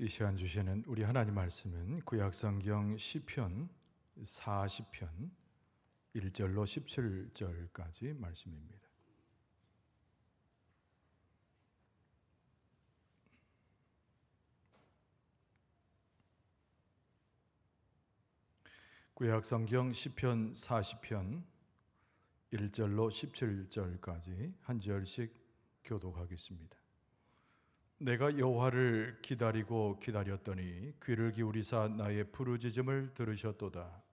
이 시간 주시는 우리 하나님 말씀은 구약성경 시편 40편 1절로 17절까지 말씀입니다. 구약성경 시편 40편 1절로 17절까지 한 절씩 교독하겠습니다. 내가 여호와를 기다리고 기다렸더니 귀를 기울이사 나의 부르짖음을 들으셨도다.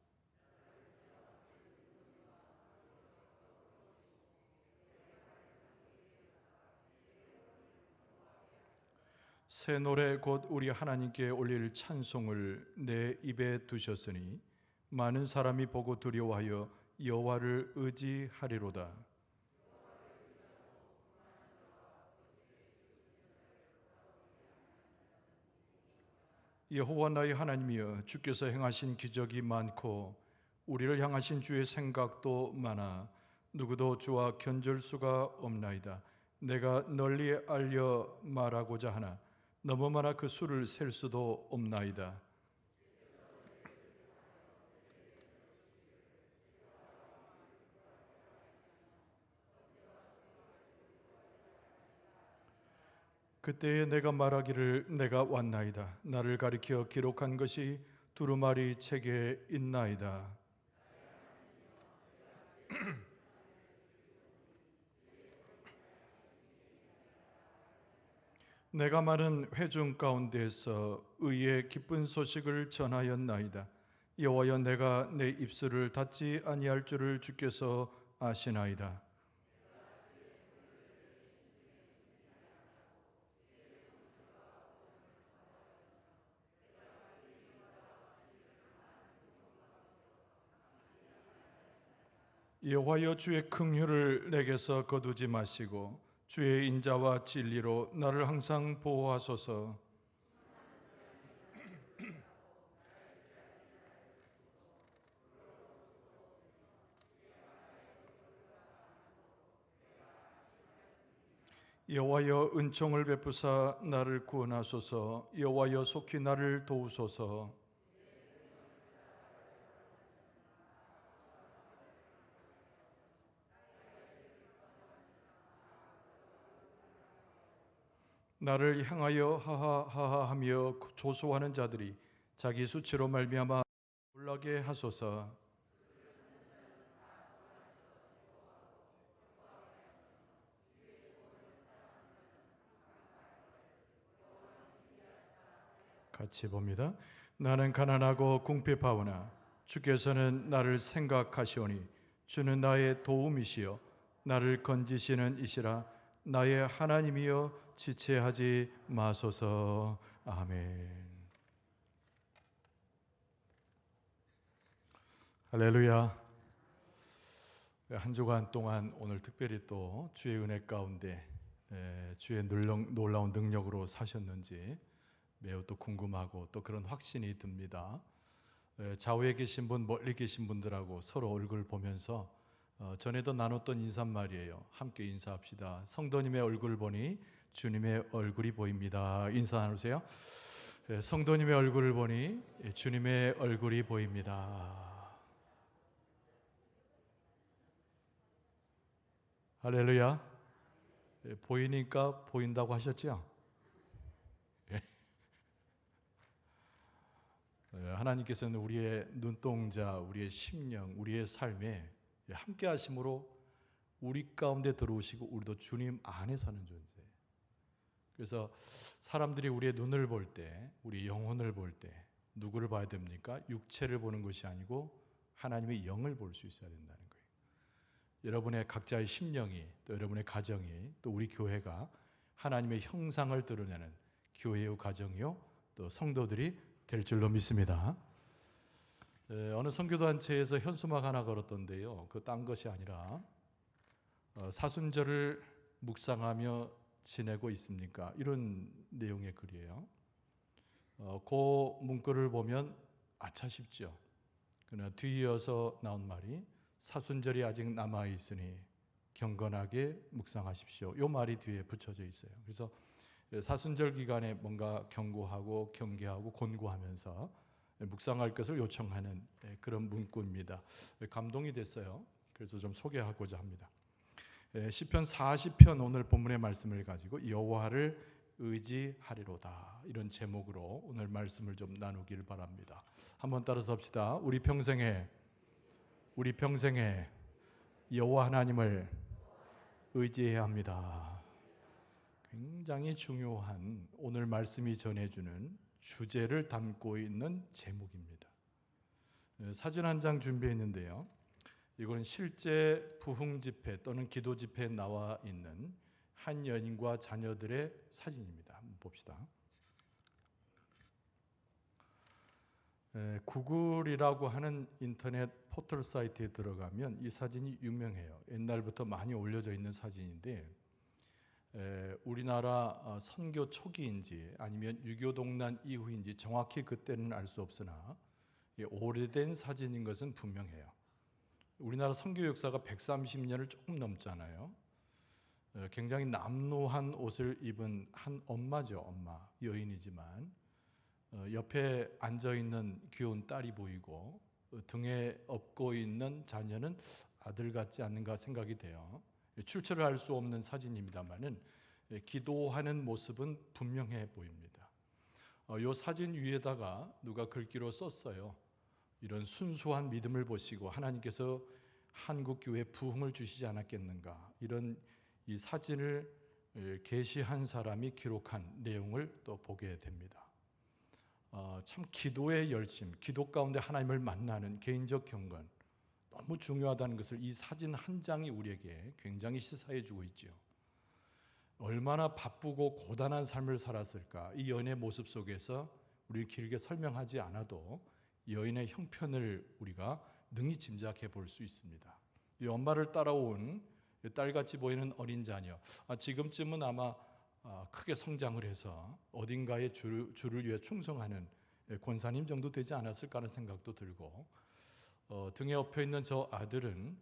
새 노래 곧 우리 하나님께 올릴 찬송을 내 입에 두셨으니 많은 사람이 보고 두려워하여 여호와를 의지하리로다. 여호와 나의 하나님이여, 주께서 행하신 기적이 많고 우리를 향하신 주의 생각도 많아 누구도 주와 견줄 수가 없나이다. 내가 널리 알려 말하고자 하나 너무 많아 그 수를 셀 수도 없나이다. 그때에 내가 말하기를 내가 왔나이다. 나를 가리켜 기록한 것이 두루마리 책에 있나이다. 내가 많은 회중 가운데에서 의의 기쁜 소식을 전하였나이다. 여호와여, 내가 내 입술을 닫지 아니할 줄을 주께서 아시나이다. 여호와여, 주의 긍휼을 내게서 거두지 마시고 주의 인자와 진리로 나를 항상 보호하소서. 여호와여, 은총을 베푸사 나를 구원하소서. 여호와여, 속히 나를 도우소서. 나를 향하여 하하하하하며 조소하는 자들이 자기 수치로 말미암아 놀라게 하소서. 같이 봅니다. 나는 가난하고 궁핍하오나 주께서는 나를 생각하시오니 주는 나의 도움이시여 나를 건지시는 이시라. 나의 하나님이여 지체하지 마소서. 아멘. 할렐루야. 한 주간 동안 오늘 특별히 또 주의 은혜 가운데 주의 놀라운 능력으로 사셨는지 매우 또 궁금하고 또 그런 확신이 듭니다. 좌우에 계신 분, 멀리 계신 분들하고 서로 얼굴 보면서 전에도 나눴던 인사말이에요. 함께 인사합시다. 성도님의 얼굴 보니 주님의 얼굴이 보입니다. 인사 나누세요. 성도님의 얼굴을 보니 주님의 얼굴이 보입니다. 할렐루야. 보이니까 보인다고 하셨죠? 하나님께서는 우리의 눈동자, 우리의 심령, 우리의 삶에 함께 하심으로 우리 가운데 들어오시고 우리도 주님 안에 사는 존재. 그래서 사람들이 우리의 눈을 볼 때, 우리 영혼을 볼 때 누구를 봐야 됩니까? 육체를 보는 것이 아니고 하나님의 영을 볼 수 있어야 된다는 거예요. 여러분의 각자의 심령이, 또 여러분의 가정이, 또 우리 교회가 하나님의 형상을 드러내는 교회요, 가정이요, 또 성도들이 될 줄로 믿습니다. 어느 선교단체에서 현수막 하나 걸었던데요. 그 딴 것이 아니라 사순절을 묵상하며 지내고 있습니까? 이런 내용의 글이에요. 그 문구를 보면 아차 싶죠. 그러나 뒤이어서 나온 말이 사순절이 아직 남아있으니 경건하게 묵상하십시오. 이 말이 뒤에 붙여져 있어요. 그래서 사순절 기간에 뭔가 경고하고 경계하고 권고하면서 묵상할 것을 요청하는 그런 문구입니다. 감동이 됐어요. 그래서 좀 소개하고자 합니다. 시편 40편 오늘 본문의 말씀을 가지고 여호와를 의지하리로다, 이런 제목으로 오늘 말씀을 좀 나누길 바랍니다. 한번 따라서 합시다. 우리 평생에 여호와 하나님을 의지해야 합니다. 굉장히 중요한 오늘 말씀이 전해주는 주제를 담고 있는 제목입니다. 사진 한 장 준비했는데요. 이건 실제 부흥 집회 또는 기도 집회에 나와 있는 한 여인과 자녀들의 사진입니다. 한번 봅시다. 구글이라고 하는 인터넷 포털 사이트에 들어가면 이 사진이 유명해요. 옛날부터 많이 올려져 있는 사진인데 우리나라 선교 초기인지 아니면 유교동란 이후인지 정확히 그때는 알 수 없으나 오래된 사진인 것은 분명해요. 우리나라 선교 역사가 130년을 조금 넘잖아요. 굉장히 남루한 옷을 입은 한 엄마죠. 엄마, 여인이지만 옆에 앉아있는 귀여운 딸이 보이고 등에 업고 있는 자녀는 아들 같지 않는가 생각이 돼요. 출처를 알 수 없는 사진입니다만은 기도하는 모습은 분명해 보입니다. 이 사진 위에다가 누가 글귀로 썼어요. 이런 순수한 믿음을 보시고 하나님께서 한국교회 부흥을 주시지 않았겠는가, 이런 이 사진을 게시한 사람이 기록한 내용을 또 보게 됩니다. 참 기도의 열심, 기도 가운데 하나님을 만나는 개인적 경건, 너무 중요하다는 것을 이 사진 한 장이 우리에게 굉장히 시사해 주고 있죠. 얼마나 바쁘고 고단한 삶을 살았을까. 이 여인의 모습 속에서 우리 길게 설명하지 않아도 여인의 형편을 우리가 능히 짐작해 볼 수 있습니다. 이 엄마를 따라온 딸같이 보이는 어린 자녀, 지금쯤은 아마 크게 성장을 해서 어딘가에 주를 위해 충성하는 권사님 정도 되지 않았을까 하는 생각도 들고, 등에 엎여 있는 저 아들은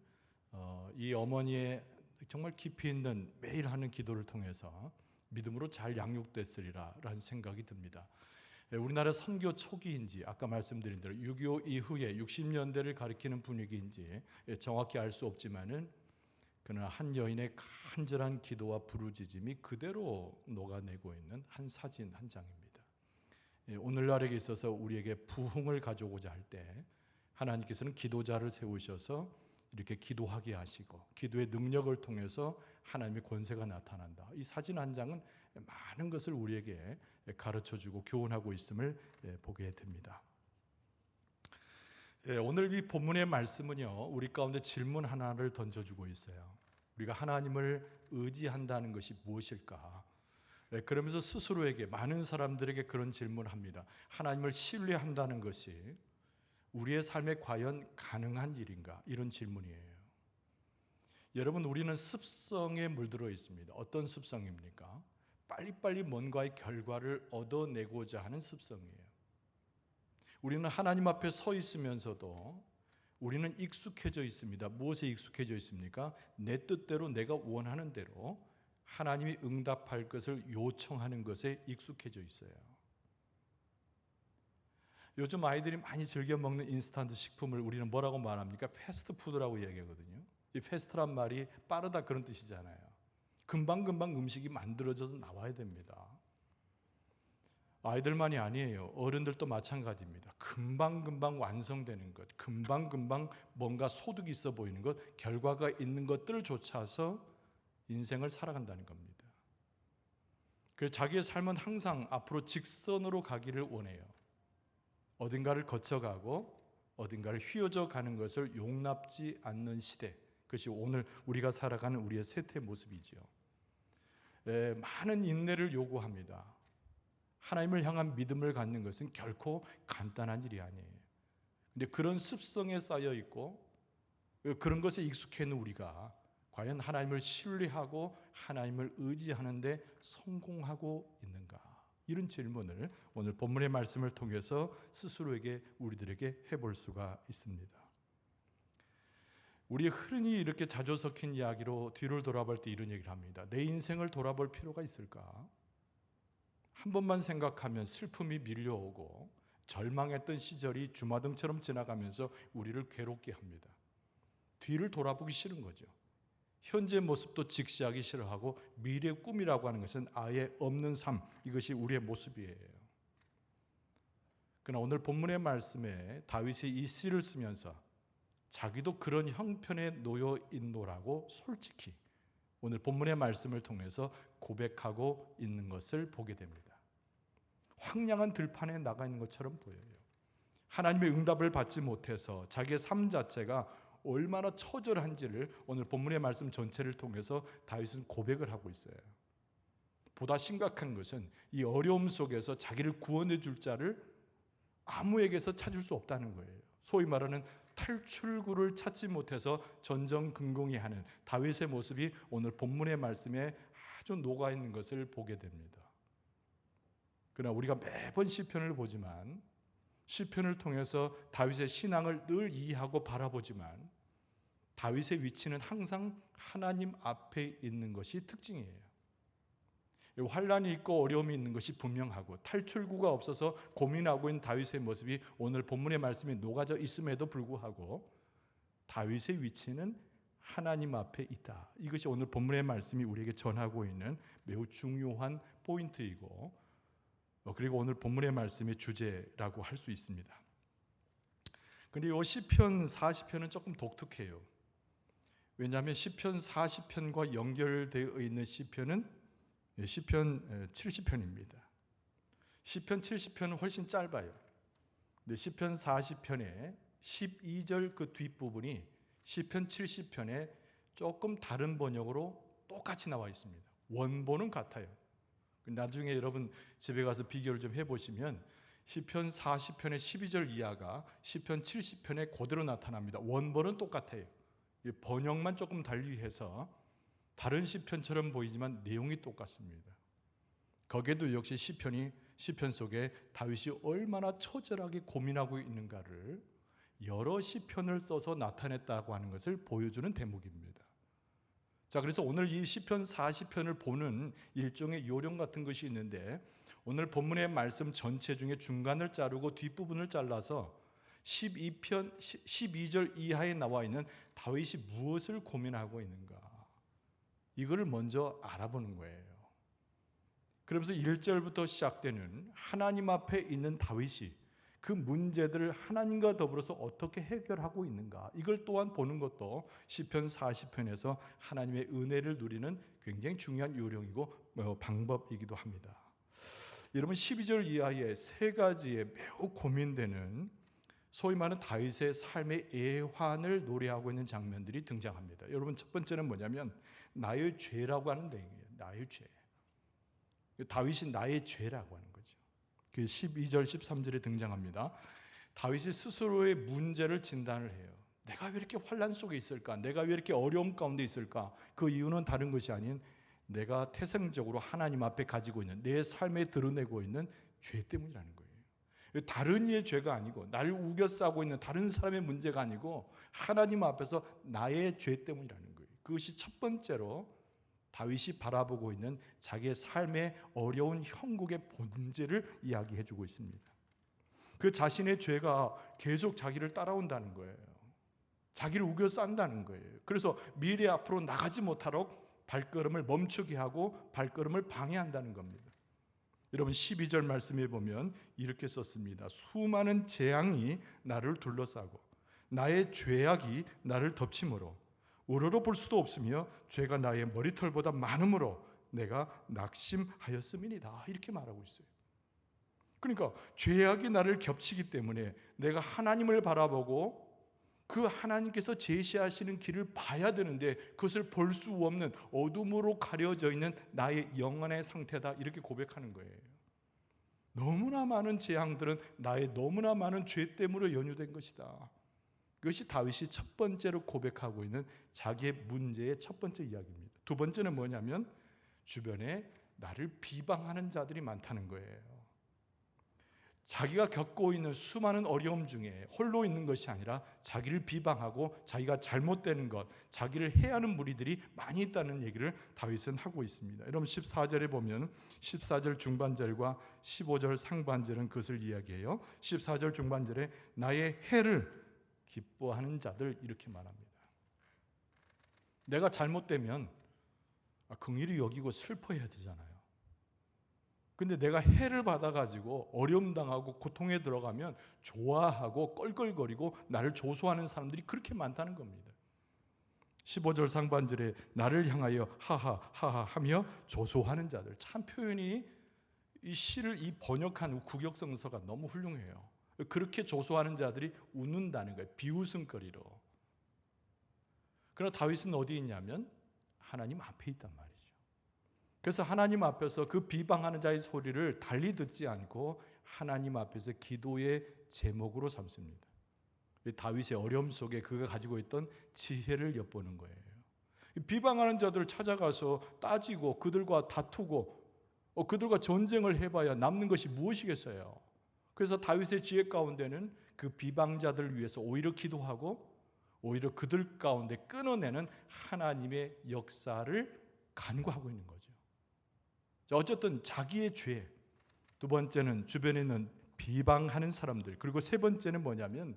이 어머니의 정말 깊이 있는 매일 하는 기도를 통해서 믿음으로 잘 양육됐으리라 라는 생각이 듭니다. 우리나라 선교 초기인지 아까 말씀드린 대로 6.25 이후에 60년대를 가리키는 분위기인지 정확히 알 수 없지만은 그러나 한 여인의 간절한 기도와 부르짖음이 그대로 녹아내고 있는 한 사진 한 장입니다. 오늘날에 있어서 우리에게 부흥을 가져오고자 할 때 하나님께서는 기도자를 세우셔서 이렇게 기도하게 하시고 기도의 능력을 통해서 하나님의 권세가 나타난다. 이 사진 한 장은 많은 것을 우리에게 가르쳐주고 교훈하고 있음을 보게 됩니다. 오늘 이 본문의 말씀은요, 우리 가운데 질문 하나를 던져주고 있어요. 우리가 하나님을 의지한다는 것이 무엇일까? 그러면서 스스로에게, 많은 사람들에게 그런 질문을 합니다. 하나님을 신뢰한다는 것이 우리의 삶에 과연 가능한 일인가? 이런 질문이에요. 여러분, 우리는 습성에 물들어 있습니다. 어떤 습성입니까? 빨리빨리 뭔가의 결과를 얻어내고자 하는 습성이에요. 우리는 하나님 앞에 서 있으면서도 우리는 익숙해져 있습니다. 무엇에 익숙해져 있습니까? 내 뜻대로 내가 원하는 대로 하나님이 응답할 것을 요청하는 것에 익숙해져 있어요. 요즘 아이들이 많이 즐겨 먹는 인스턴트 식품을 우리는 뭐라고 말합니까? 패스트푸드라고 얘기하거든요. 이 패스트란 말이 빠르다 그런 뜻이잖아요. 금방금방 음식이 만들어져서 나와야 됩니다. 아이들만이 아니에요. 어른들도 마찬가지입니다. 금방금방 완성되는 것, 금방금방 뭔가 소득이 있어 보이는 것, 결과가 있는 것들을 좇아서 인생을 살아간다는 겁니다. 그래서 자기의 삶은 항상 앞으로 직선으로 가기를 원해요. 어딘가를 거쳐가고 어딘가를 휘어져 가는 것을 용납지 않는 시대, 그것이 오늘 우리가 살아가는 우리의 쇠퇴 모습이죠. 많은 인내를 요구합니다. 하나님을 향한 믿음을 갖는 것은 결코 간단한 일이 아니에요. 근데 그런 습성에 쌓여 있고 그런 것에 익숙해 있는 우리가 과연 하나님을 신뢰하고 하나님을 의지하는데 성공하고 있는가? 이런 질문을 오늘 본문의 말씀을 통해서 스스로에게, 우리들에게 해볼 수가 있습니다. 우리 흔히 이렇게 자주 섞인 이야기로 뒤를 돌아볼 때 이런 얘기를 합니다. 내 인생을 돌아볼 필요가 있을까? 한 번만 생각하면 슬픔이 밀려오고 절망했던 시절이 주마등처럼 지나가면서 우리를 괴롭게 합니다. 뒤를 돌아보기 싫은 거죠. 현재 모습도 직시하기 싫어하고 미래의 꿈이라고 하는 것은 아예 없는 삶, 이것이 우리의 모습이에요. 그러나 오늘 본문의 말씀에 다윗이 이 시를 쓰면서 자기도 그런 형편에 놓여 있노라고 솔직히 오늘 본문의 말씀을 통해서 고백하고 있는 것을 보게 됩니다. 황량한 들판에 나가 있는 것처럼 보여요. 하나님의 응답을 받지 못해서 자기의 삶 자체가 얼마나 처절한지를 오늘 본문의 말씀 전체를 통해서 다윗은 고백을 하고 있어요. 보다 심각한 것은 이 어려움 속에서 자기를 구원해 줄 자를 아무에게서 찾을 수 없다는 거예요. 소위 말하는 탈출구를 찾지 못해서 전전긍긍해하는 다윗의 모습이 오늘 본문의 말씀에 아주 녹아있는 것을 보게 됩니다. 그러나 우리가 매번 시편을 보지만 시편을 통해서 다윗의 신앙을 늘 이해하고 바라보지만 다윗의 위치는 항상 하나님 앞에 있는 것이 특징이에요. 환난이 있고 어려움이 있는 것이 분명하고 탈출구가 없어서 고민하고 있는 다윗의 모습이 오늘 본문의 말씀에 녹아져 있음에도 불구하고 다윗의 위치는 하나님 앞에 있다. 이것이 오늘 본문의 말씀이 우리에게 전하고 있는 매우 중요한 포인트이고 그리고 오늘 본문의 말씀의 주제라고 할 수 있습니다. 그런데 이 시편 40편은 조금 독특해요. 왜냐하면 시편 40편과 연결되어 있는 시편은 시편 70편입니다. 시편 70편은 훨씬 짧아요. 근데 시편 40편의 12절 그 뒷부분이 시편 70편에 조금 다른 번역으로 똑같이 나와 있습니다. 원본은 같아요. 나중에 여러분 집에 가서 비교를 좀 해보시면 시편 40편의 12절 이하가 시편 70편에 그대로 나타납니다. 원본은 똑같아요. 번역만 조금 달리해서 다른 시편처럼 보이지만 내용이 똑같습니다. 거기에도 역시 시편 속에 다윗이 얼마나 처절하게 고민하고 있는가를 여러 시편을 써서 나타냈다고 하는 것을 보여주는 대목입니다. 자, 그래서 오늘 이 시편 40편을 보는 일종의 요령 같은 것이 있는데 오늘 본문의 말씀 전체 중에 중간을 자르고 뒷부분을 잘라서 12절 이하에 나와 있는 다윗이 무엇을 고민하고 있는가, 이거를 먼저 알아보는 거예요. 그러면서 1절부터 시작되는 하나님 앞에 있는 다윗이 그 문제들을 하나님과 더불어서 어떻게 해결하고 있는가, 이걸 또한 보는 것도 시편 40편에서 하나님의 은혜를 누리는 굉장히 중요한 요령이고 방법이기도 합니다. 여러분 12절 이하의 세 가지의 매우 고민되는 소위 말하는 다윗의 삶의 애환을 노래하고 있는 장면들이 등장합니다. 여러분 첫 번째는 뭐냐면 나의 죄라고 하는 내용이에요. 나의 죄. 다윗이 나의 죄라고 하는 거죠. 그 12절 13절에 등장합니다. 다윗이 스스로의 문제를 진단을 해요. 내가 왜 이렇게 환난 속에 있을까? 내가 왜 이렇게 어려움 가운데 있을까? 그 이유는 다른 것이 아닌 내가 태생적으로 하나님 앞에 가지고 있는 내 삶에 드러내고 있는 죄 때문이라는 거예요. 다른 이의 죄가 아니고 나를 우겨싸고 있는 다른 사람의 문제가 아니고 하나님 앞에서 나의 죄 때문이라는 거예요. 그것이 첫 번째로 다윗이 바라보고 있는 자기의 삶의 어려운 형국의 본질을 이야기해 주고 있습니다. 그 자신의 죄가 계속 자기를 따라온다는 거예요. 자기를 우겨싼다는 거예요. 그래서 미래 앞으로 나가지 못하도록 발걸음을 멈추게 하고 발걸음을 방해한다는 겁니다. 여러분 12절 말씀에 보면 이렇게 썼습니다. 수많은 재앙이 나를 둘러싸고 나의 죄악이 나를 덮침으로 우러러 볼 수도 없으며 죄가 나의 머리털보다 많음으로 내가 낙심하였음이니이다. 이렇게 말하고 있어요. 그러니까 죄악이 나를 겹치기 때문에 내가 하나님을 바라보고 그 하나님께서 제시하시는 길을 봐야 되는데 그것을 볼 수 없는 어둠으로 가려져 있는 나의 영혼의 상태다, 이렇게 고백하는 거예요. 너무나 많은 재앙들은 나의 너무나 많은 죄 때문에 연유된 것이다. 그것이 다윗이 첫 번째로 고백하고 있는 자기의 문제의 첫 번째 이야기입니다. 두 번째는 뭐냐면 주변에 나를 비방하는 자들이 많다는 거예요. 자기가 겪고 있는 수많은 어려움 중에 홀로 있는 것이 아니라 자기를 비방하고 자기가 잘못되는 것, 자기를 해하는 무리들이 많이 있다는 얘기를 다윗은 하고 있습니다. 여러분 14절에 보면 14절 중반절과 15절 상반절은 그것을 이야기해요. 14절 중반절에 나의 해를 기뻐하는 자들 이렇게 말합니다. 내가 잘못되면 긍휼히 여기고 슬퍼해야 되잖아요. 근데 내가 해를 받아가지고 어려움 당하고 고통에 들어가면 좋아하고 껄껄거리고 나를 조소하는 사람들이 그렇게 많다는 겁니다. 15절 상반절에 나를 향하여 하하 하하 하며 조소하는 자들. 참 표현이 이 시를 이 번역한 구격성서가 너무 훌륭해요. 그렇게 조소하는 자들이 웃는다는 거예요. 비웃음거리로. 그러나 다윗은 어디 있냐면 하나님 앞에 있단 말이에요. 그래서 하나님 앞에서 그 비방하는 자의 소리를 달리 듣지 않고 하나님 앞에서 기도의 제목으로 삼습니다. 다윗의 어려움 속에 그가 가지고 있던 지혜를 엿보는 거예요. 비방하는 자들을 찾아가서 따지고 그들과 다투고 그들과 전쟁을 해봐야 남는 것이 무엇이겠어요. 그래서 다윗의 지혜 가운데는 그 비방자들을 위해서 오히려 기도하고 오히려 그들 가운데 끊어내는 하나님의 역사를 간구하고 있는 거죠. 어쨌든 자기의 죄, 두 번째는 주변에 있는 비방하는 사람들, 그리고 세 번째는 뭐냐면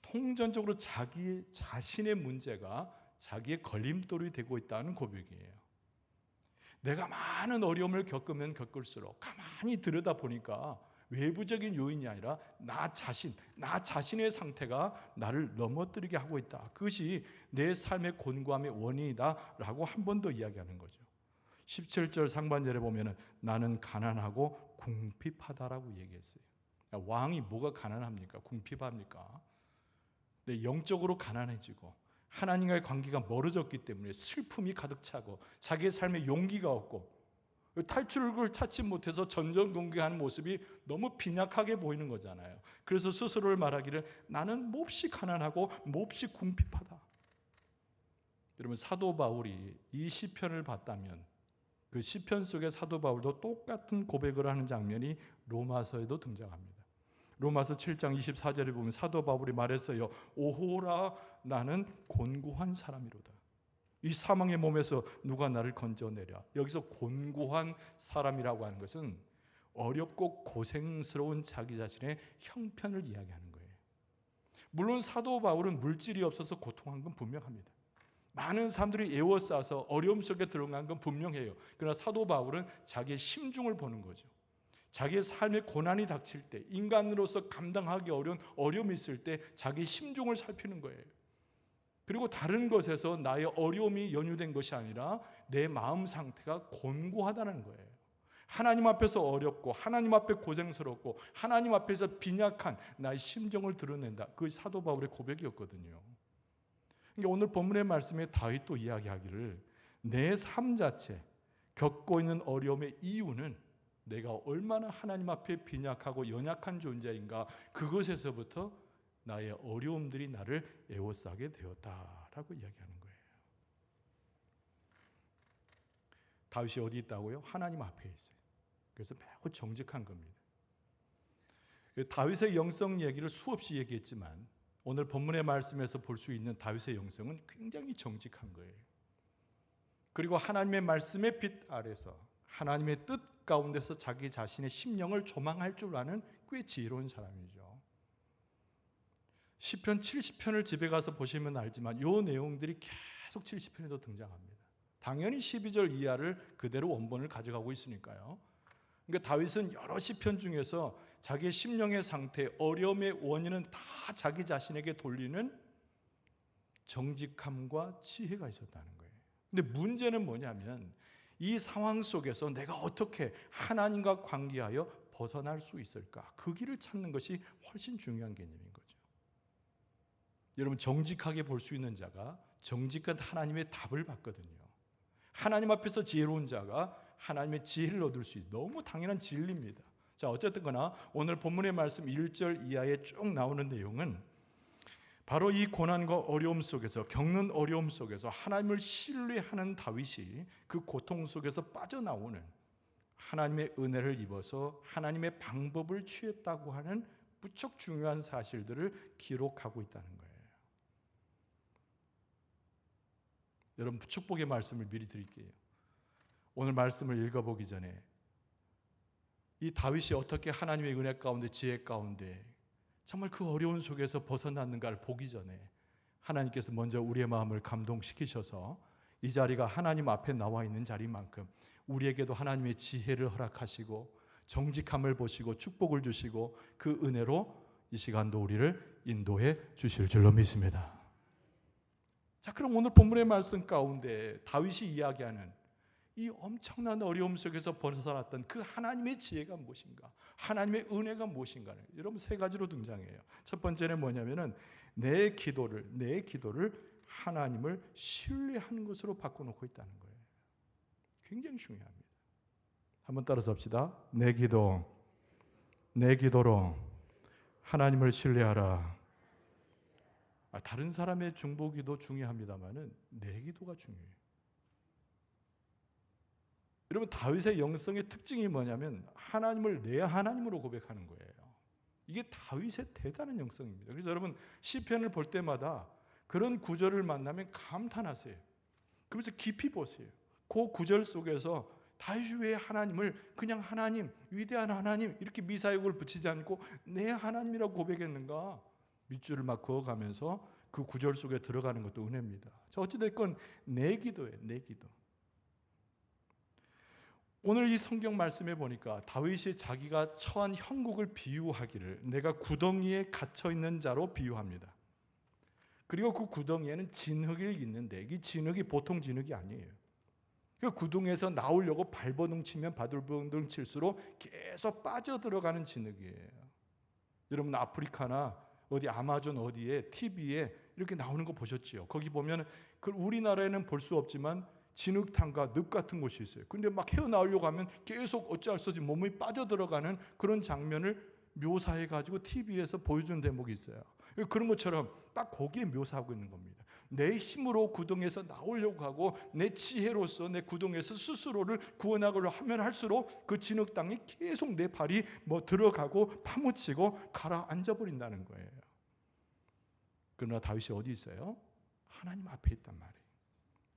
통전적으로 자기 자신의 문제가 자기의 걸림돌이 되고 있다는 고백이에요. 내가 많은 어려움을 겪으면 겪을수록 가만히 들여다보니까 외부적인 요인이 아니라 나 자신의 상태가 나를 넘어뜨리게 하고 있다. 그것이 내 삶의 곤고함의 원인이다라고 한 번 더 이야기하는 거죠. 17절 상반절에 보면 나는 가난하고 궁핍하다라고 얘기했어요. 왕이 뭐가 가난합니까? 궁핍합니까? 네, 영적으로 가난해지고 하나님과의 관계가 멀어졌기 때문에 슬픔이 가득 차고 자기의 삶에 용기가 없고 탈출을 찾지 못해서 전전긍긍하는 모습이 너무 빈약하게 보이는 거잖아요. 그래서 스스로를 말하기를 나는 몹시 가난하고 몹시 궁핍하다. 여러분 사도 바울이 이 시편을 봤다면 그 시편 속의 사도 바울도 똑같은 고백을 하는 장면이 로마서에도 등장합니다. 로마서 7장 24절에 보면 사도 바울이 말했어요. 오호라 나는 곤고한 사람이로다. 이 사망의 몸에서 누가 나를 건져내랴. 여기서 곤고한 사람이라고 하는 것은 어렵고 고생스러운 자기 자신의 형편을 이야기하는 거예요. 물론 사도 바울은 물질이 없어서 고통한 건 분명합니다. 많은 사람들이 에워싸서 어려움 속에 들어간 건 분명해요. 그러나 사도 바울은 자기의 심중을 보는 거죠. 자기의 삶의 고난이 닥칠 때, 인간으로서 감당하기 어려운 어려움이 있을 때 자기 심중을 살피는 거예요. 그리고 다른 것에서 나의 어려움이 연유된 것이 아니라 내 마음 상태가 곤고하다는 거예요. 하나님 앞에서 어렵고 하나님 앞에 고생스럽고 하나님 앞에서 빈약한 나의 심정을 드러낸다. 그게 사도 바울의 고백이었거든요. 그러니까 오늘 본문의 말씀에 다윗도 이야기하기를 내 삶 자체 겪고 있는 어려움의 이유는 내가 얼마나 하나님 앞에 빈약하고 연약한 존재인가, 그것에서부터 나의 어려움들이 나를 에워싸게 되었다라고 이야기하는 거예요. 다윗이 어디 있다고요? 하나님 앞에 있어요. 그래서 매우 정직한 겁니다. 다윗의 영성 얘기를 수없이 얘기했지만 오늘 본문의 말씀에서 볼 수 있는 다윗의 영성은 굉장히 정직한 거예요. 그리고 하나님의 말씀의 빛 아래서 하나님의 뜻 가운데서 자기 자신의 심령을 조망할 줄 아는 꽤 지혜로운 사람이죠. 시편 70편을 집에 가서 보시면 알지만 이 내용들이 계속 70편에도 등장합니다. 당연히 12절 이하를 그대로 원본을 가져가고 있으니까요. 그러니까 다윗은 여러 시편 중에서 자기의 심령의 상태, 어려움의 원인은 다 자기 자신에게 돌리는 정직함과 지혜가 있었다는 거예요. 근데 문제는 뭐냐면 이 상황 속에서 내가 어떻게 하나님과 관계하여 벗어날 수 있을까? 그 길을 찾는 것이 훨씬 중요한 개념인 거죠. 여러분 정직하게 볼 수 있는 자가 정직한 하나님의 답을 받거든요. 하나님 앞에서 지혜로운 자가 하나님의 지혜를 얻을 수 있어요. 너무 당연한 진리입니다. 자, 어쨌든 거나 오늘 본문의 말씀 1절 이하에 쭉 나오는 내용은 바로 이 고난과 어려움 속에서, 겪는 어려움 속에서 하나님을 신뢰하는 다윗이 그 고통 속에서 빠져나오는 하나님의 은혜를 입어서 하나님의 방법을 취했다고 하는 무척 중요한 사실들을 기록하고 있다는 거예요. 여러분, 축복의 말씀을 미리 드릴게요. 오늘 말씀을 읽어보기 전에 이 다윗이 어떻게 하나님의 은혜 가운데, 지혜 가운데 정말 그 어려운 속에서 벗어났는가를 보기 전에 하나님께서 먼저 우리의 마음을 감동시키셔서 이 자리가 하나님 앞에 나와 있는 자리만큼 우리에게도 하나님의 지혜를 허락하시고 정직함을 보시고 축복을 주시고 그 은혜로 이 시간도 우리를 인도해 주실 줄로 믿습니다. 자, 그럼 오늘 본문의 말씀 가운데 다윗이 이야기하는 이 엄청난 어려움 속에서 벗어났던 그 하나님의 지혜가 무엇인가, 하나님의 은혜가 무엇인가를 여러분 세 가지로 등장해요. 첫 번째는 뭐냐면은 내 기도를 하나님을 신뢰하는 것으로 바꿔놓고 있다는 거예요. 굉장히 중요합니다. 한번 따라서 합시다. 내 기도로 하나님을 신뢰하라. 다른 사람의 중보기도 중요합니다만은 내 기도가 중요해요. 여러분, 다윗의 영성의 특징이 뭐냐면 하나님을 내 하나님으로 고백하는 거예요. 이게 다윗의 대단한 영성입니다. 그래서 여러분, 시편을 볼 때마다 그런 구절을 만나면 감탄하세요. 그래서 깊이 보세요. 그 구절 속에서 다윗이 왜 하나님을 그냥 하나님, 위대한 하나님 이렇게 미사역을 붙이지 않고 내 하나님이라고 고백했는가? 밑줄을 막 그어가면서 그 구절 속에 들어가는 것도 은혜입니다. 자, 어찌됐건 내 기도예요. 내 기도. 오늘 이 성경 말씀에 보니까 다윗이 자기가 처한 형국을 비유하기를 내가 구덩이에 갇혀 있는 자로 비유합니다. 그리고 그 구덩이에는 진흙이 있는데 이 진흙이 보통 진흙이 아니에요. 그 구덩이에서 나오려고 발버둥 치면 바들버둥 칠수록 계속 빠져들어가는 진흙이에요. 여러분, 아프리카나 어디 아마존 어디에 TV에 이렇게 나오는 거 보셨지요? 거기 보면 그 우리나라에는 볼 수 없지만 진흙탕과 늪 같은 곳이 있어요. 근데 막 헤어나오려고 하면 계속 어찌할 수 없이 몸이 빠져들어가는 그런 장면을 묘사해가지고 TV에서 보여주는 대목이 있어요. 그런 것처럼 딱 거기에 묘사하고 있는 겁니다. 내 힘으로 구덩이에서 나오려고 하고 내 지혜로서 내 구덩이에서 스스로를 구원하려고 하면 할수록 그 진흙 땅에 계속 내 발이 들어가고 파묻히고 가라앉아 버린다는 거예요. 그러나 다윗이 어디 있어요? 하나님 앞에 있단 말이에요.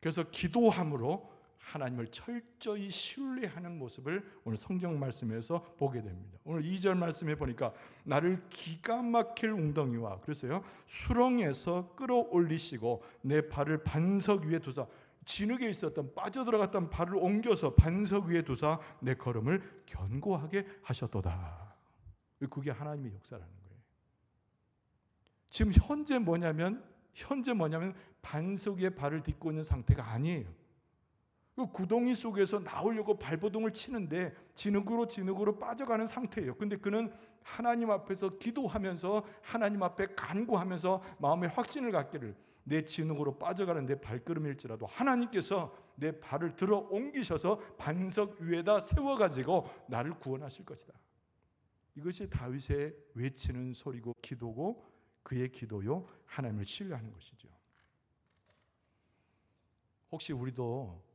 그래서 기도함으로 하나님을 철저히 신뢰하는 모습을 오늘 성경 말씀에서 보게 됩니다. 오늘 2절 말씀에 보니까 나를 기가 막힐 웅덩이와 그래서요 수렁에서 끌어올리시고 내 발을 반석 위에 두사, 진흙에 있었던 빠져들어갔던 발을 옮겨서 반석 위에 두사 내 걸음을 견고하게 하셨도다. 그게 하나님의 역사라는 거예요. 지금 현재 뭐냐면 반석 위에 발을 딛고 있는 상태가 아니에요. 그 구덩이 속에서 나오려고 발버둥을 치는데 진흙으로 빠져가는 상태예요. 근데 그는 하나님 앞에서 기도하면서 하나님 앞에 간구하면서 마음의 확신을 갖기를 내 진흙으로 빠져가는 내 발걸음일지라도 하나님께서 내 발을 들어 옮기셔서 반석 위에다 세워가지고 나를 구원하실 것이다. 이것이 다윗의 외치는 소리고 기도고 그의 기도요 하나님을 신뢰하는 것이죠. 혹시 우리도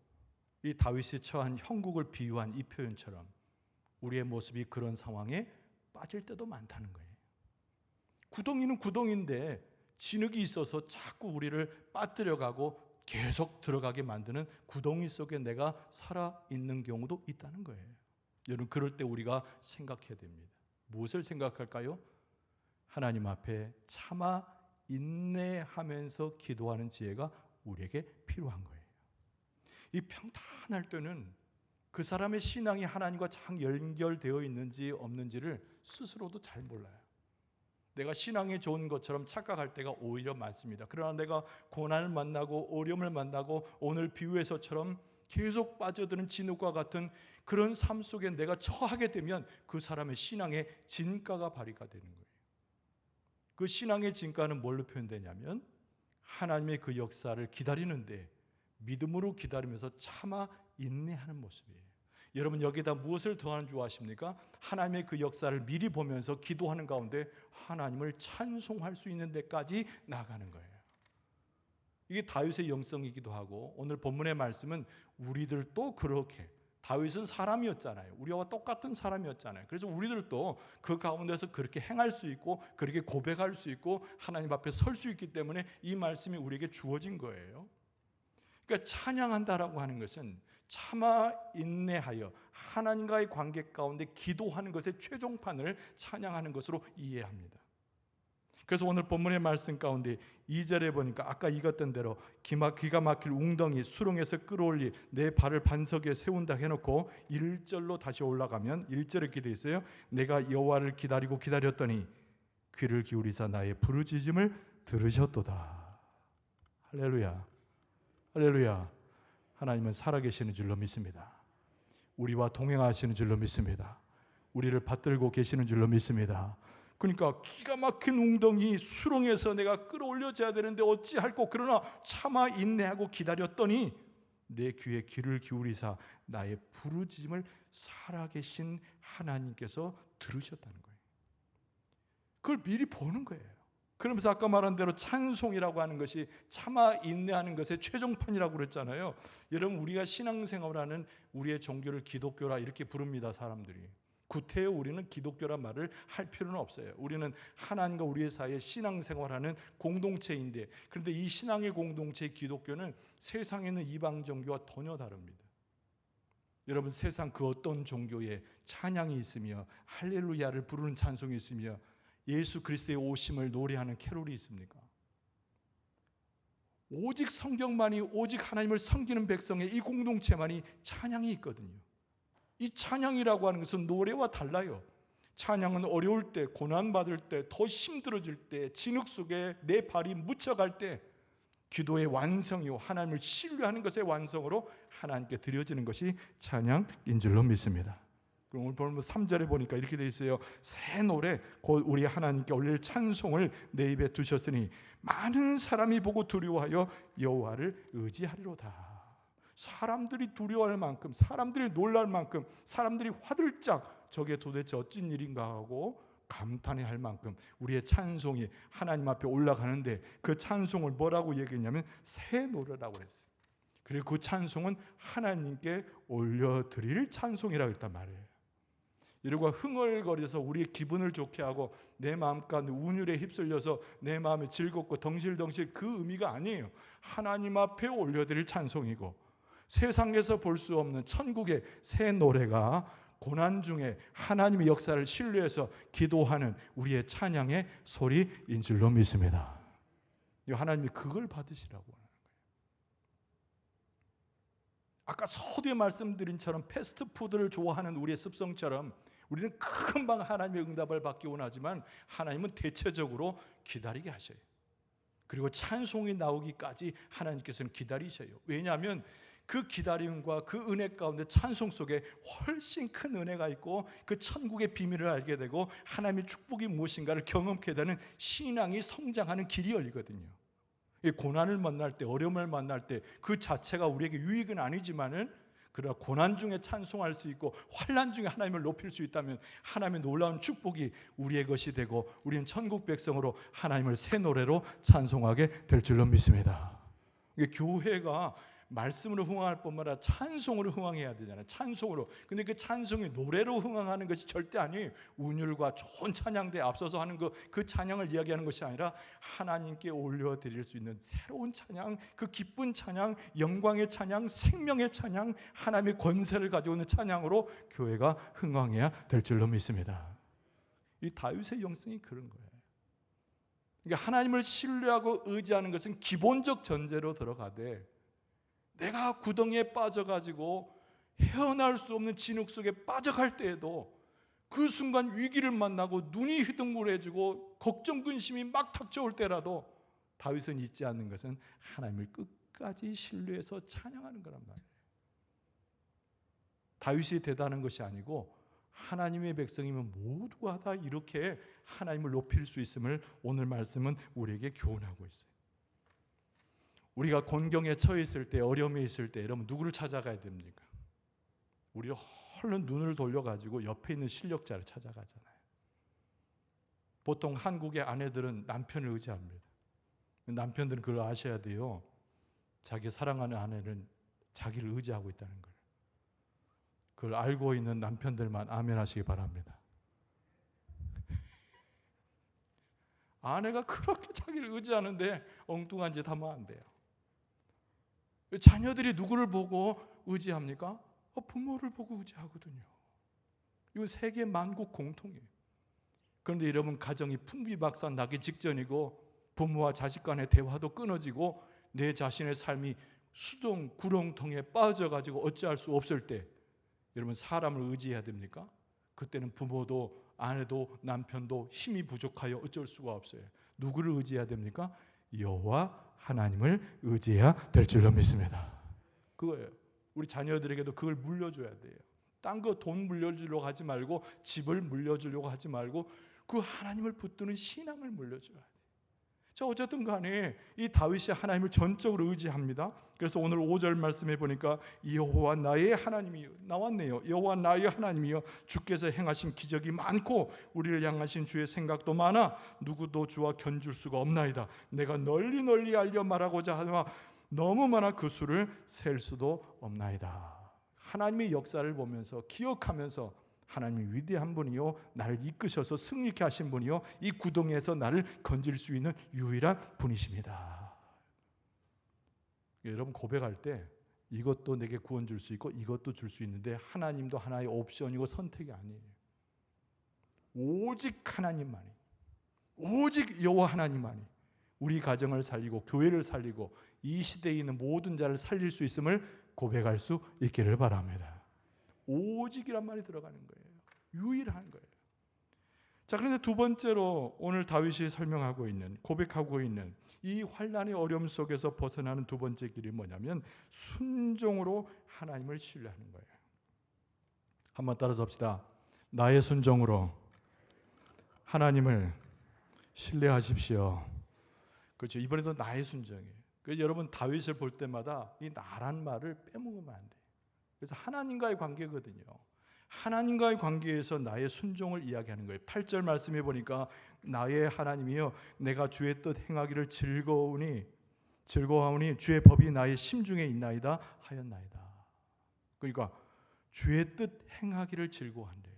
이 다윗이 처한 형국을 비유한 이 표현처럼 우리의 모습이 그런 상황에 빠질 때도 많다는 거예요. 구덩이는 구덩이인데 진흙이 있어서 자꾸 우리를 빠뜨려가고 계속 들어가게 만드는 구덩이 속에 내가 살아있는 경우도 있다는 거예요. 여러분, 그럴 때 우리가 생각해야 됩니다. 무엇을 생각할까요? 하나님 앞에 참아 인내하면서 기도하는 지혜가 우리에게 필요한 거예요. 이 평탄할 때는 그 사람의 신앙이 하나님과 잘 연결되어 있는지 없는지를 스스로도 잘 몰라요. 내가 신앙이 좋은 것처럼 착각할 때가 오히려 많습니다. 그러나 내가 고난을 만나고 어려움을 만나고 오늘 비유에서처럼 계속 빠져드는 진흙과 같은 그런 삶 속에 내가 처하게 되면 그 사람의 신앙의 진가가 발휘가 되는 거예요. 그 신앙의 진가는 뭘로 표현되냐면 하나님의 그 역사를 기다리는데 믿음으로 기다리면서 참아 인내하는 모습이에요. 여러분, 여기다 무엇을 더하는 줄 아십니까? 하나님의 그 역사를 미리 보면서 기도하는 가운데 하나님을 찬송할 수 있는 데까지 나아가는 거예요. 이게 다윗의 영성이기도 하고 오늘 본문의 말씀은 우리들도 그렇게 다윗은 사람이었잖아요. 우리와 똑같은 사람이었잖아요. 그래서 우리들도 그 가운데서 그렇게 행할 수 있고 그렇게 고백할 수 있고 하나님 앞에 설 수 있기 때문에 이 말씀이 우리에게 주어진 거예요. 그러니까 찬양한다라고 하는 것은 참아 인내하여 하나님과의 관계 가운데 기도하는 것의 최종판을 찬양하는 것으로 이해합니다. 그래서 오늘 본문의 말씀 가운데 2절에 보니까 아까 읽었던 대로 기가 막힐 웅덩이 수렁에서 끌어올리 내 발을 반석 위에 세운다 해놓고 1절로 다시 올라가면 1절에 기도해 있어요. 내가 여호와를 기다리고 기다렸더니 귀를 기울이사 나의 부르짖음을 들으셨도다. 할렐루야, 할렐루야. 하나님은 살아계시는 줄로 믿습니다. 우리와 동행하시는 줄로 믿습니다. 우리를 받들고 계시는 줄로 믿습니다. 그러니까 기가 막힌 웅덩이 수렁에서 내가 끌어올려져야 되는데 어찌할꼬 그러나 참아 인내하고 기다렸더니 내 귀에 귀를 기울이사 나의 부르짖음을 살아계신 하나님께서 들으셨다는 거예요. 그걸 미리 보는 거예요. 그러면서 아까 말한 대로 찬송이라고 하는 것이 참아 인내하는 것의 최종판이라고 그랬잖아요. 여러분, 우리가 신앙생활하는 우리의 종교를 기독교라 이렇게 부릅니다. 사람들이. 구태여 우리는 기독교란 말을 할 필요는 없어요. 우리는 하나님과 우리의 사이에 신앙생활하는 공동체인데, 그런데 이 신앙의 공동체 기독교는 세상에 있는 이방 종교와 전혀 다릅니다. 여러분, 세상 그 어떤 종교에 찬양이 있으며 할렐루야를 부르는 찬송이 있으며 예수 그리스도의 오심을 노래하는 캐롤이 있습니까? 오직 성경만이, 오직 하나님을 섬기는 백성의 이 공동체만이 찬양이 있거든요. 이 찬양이라고 하는 것은 노래와 달라요. 찬양은 어려울 때, 고난받을 때, 더 힘들어질 때, 진흙 속에 내 발이 묻혀갈 때 기도의 완성이요 하나님을 신뢰하는 것의 완성으로 하나님께 드려지는 것이 찬양인 줄로 믿습니다. 오늘 보면 3절에 보니까 이렇게 되어 있어요. 새 노래 곧 우리 하나님께 올릴 찬송을 내 입에 두셨으니 많은 사람이 보고 두려워하여 여호와를 의지하리로다. 사람들이 두려워할 만큼, 사람들이 놀랄 만큼, 사람들이 화들짝 저게 도대체 어쩐 일인가 하고 감탄할 만큼 우리의 찬송이 하나님 앞에 올라가는데 그 찬송을 뭐라고 얘기했냐면 새 노래라고 그랬어요. 그리고 그 찬송은 하나님께 올려드릴 찬송이라고 했단 말이에요. 이러고 흥얼거려서 우리의 기분을 좋게 하고 내 마음 가운데 운율에 휩쓸려서 내 마음이 즐겁고 덩실덩실 그 의미가 아니에요. 하나님 앞에 올려드릴 찬송이고 세상에서 볼 수 없는 천국의 새 노래가 고난 중에 하나님의 역사를 신뢰해서 기도하는 우리의 찬양의 소리인 줄로 믿습니다. 하나님이 그걸 받으시라고 하는 거예요. 아까 서두에 말씀드린 처럼 패스트푸드를 좋아하는 우리의 습성처럼 우리는 금방 하나님의 응답을 받기 원하지만 하나님은 대체적으로 기다리게 하셔요. 그리고 찬송이 나오기까지 하나님께서는 기다리셔요. 왜냐하면 그 기다림과 그 은혜 가운데 찬송 속에 훨씬 큰 은혜가 있고 그 천국의 비밀을 알게 되고 하나님의 축복이 무엇인가를 경험하게 되는 신앙이 성장하는 길이 열리거든요. 고난을 만날 때, 어려움을 만날 때 그 자체가 우리에게 유익은 아니지만은 그러나 고난 중에 찬송할 수 있고 환난 중에 하나님을 높일 수 있다면 하나님의 놀라운 축복이 우리의 것이 되고 우리는 천국 백성으로 하나님을 새 노래로 찬송하게 될 줄로 믿습니다. 교회가 말씀으로 흥황할 뿐만 아니라 찬송으로 흥황해야 되잖아요. 찬송으로. 근데 그 찬송이 노래로 흥황하는 것이 절대 아니에요. 운율과 좋은 찬양대에 앞서서 하는 그 찬양을 이야기하는 것이 아니라 하나님께 올려드릴 수 있는 새로운 찬양, 그 기쁜 찬양, 영광의 찬양, 생명의 찬양, 하나님의 권세를 가지고 있는 찬양으로 교회가 흥황해야 될 줄로 믿습니다. 이 다윗의 영성이 그런 거예요. 그러니까 하나님을 신뢰하고 의지하는 것은 기본적 전제로 들어가되 내가 구덩이에 빠져가지고 헤어날 수 없는 진흙 속에 빠져갈 때에도 그 순간 위기를 만나고 눈이 휘둥그레지고 걱정 근심이 막 닥쳐올 때라도 다윗은 잊지 않는 것은 하나님을 끝까지 신뢰해서 찬양하는 거란 말이에요. 다윗이 대단한 것이 아니고 하나님의 백성이면 모두가 다 이렇게 하나님을 높일 수 있음을 오늘 말씀은 우리에게 교훈하고 있어요. 우리가 곤경에 처해 있을 때, 어려움에 있을 때 여러분 누구를 찾아가야 됩니까? 우리가 얼른 눈을 돌려가지고 옆에 있는 실력자를 찾아가잖아요. 보통 한국의 아내들은 남편을 의지합니다. 남편들은 그걸 아셔야 돼요. 자기 사랑하는 아내는 자기를 의지하고 있다는 걸. 그걸 알고 있는 남편들만 아멘 하시기 바랍니다. 아내가 그렇게 자기를 의지하는데 엉뚱한 짓 하면 안 돼요. 자녀들이 누구를 보고 의지합니까? 부모를 보고 의지하거든요. 이건 세계 만국 공통이에요. 그런데 여러분, 가정이 풍비박산 나기 직전이고 부모와 자식 간의 대화도 끊어지고 내 자신의 삶이 수동 구렁텅이에 빠져가지고 어찌할 수 없을 때 여러분, 사람을 의지해야 됩니까? 그때는 부모도 아내도 남편도 힘이 부족하여 어쩔 수가 없어요. 누구를 의지해야 됩니까? 여호와 하나님을 의지해야 될 줄로 믿습니다. 그거예요. 우리 자녀들에게도 그걸 물려줘야 돼요. 딴 거 돈 물려주려고 하지 말고, 집을 물려주려고 하지 말고, 그 하나님을 붙드는 신앙을 물려줘야 돼요. 자, 어쨌든 간에 이 다윗이 하나님을 전적으로 의지합니다. 그래서 오늘 5절 말씀해 보니까 여호와 나의 하나님이여, 나왔네요. 여호와 나의 하나님이여, 주께서 행하신 기적이 많고 우리를 향하신 주의 생각도 많아 누구도 주와 견줄 수가 없나이다. 내가 널리 널리 알려 말하고자 하나 너무 많아 그 수를 셀 수도 없나이다. 하나님의 역사를 보면서 기억하면서 하나님이 위대한 분이요, 나를 이끄셔서 승리케 하신 분이요, 이 구덩이에서 나를 건질 수 있는 유일한 분이십니다. 여러분, 고백할 때 이것도 내게 구원 줄 수 있고 이것도 줄 수 있는데 하나님도 하나의 옵션이고 선택이 아니에요. 오직 하나님만이, 오직 여호와 하나님만이 우리 가정을 살리고 교회를 살리고 이 시대에 있는 모든 자를 살릴 수 있음을 고백할 수 있기를 바랍니다. 오직이란 말이 들어가는 거예요. 유일한 거예요. 자, 그런데 두 번째로 오늘 다윗이 설명하고 있는, 고백하고 있는 이 환난의 어려움 속에서 벗어나는 두 번째 길이 뭐냐면 순종으로 하나님을 신뢰하는 거예요. 한번 따라서 합시다. 나의 순종으로 하나님을 신뢰하십시오. 그렇죠. 이번에도 나의 순종이에요. 그래서 여러분, 다윗을 볼 때마다 이 나란 말을 빼먹으면 안 돼요. 그래서 하나님과의 관계거든요. 하나님과의 관계에서 나의 순종을 이야기하는 거예요. 8절 말씀해 보니까 나의 하나님이여, 내가 주의 뜻 행하기를 즐거워하오니 주의 법이 나의 심중에 있나이다 하였나이다. 그러니까 주의 뜻 행하기를 즐거워한대요.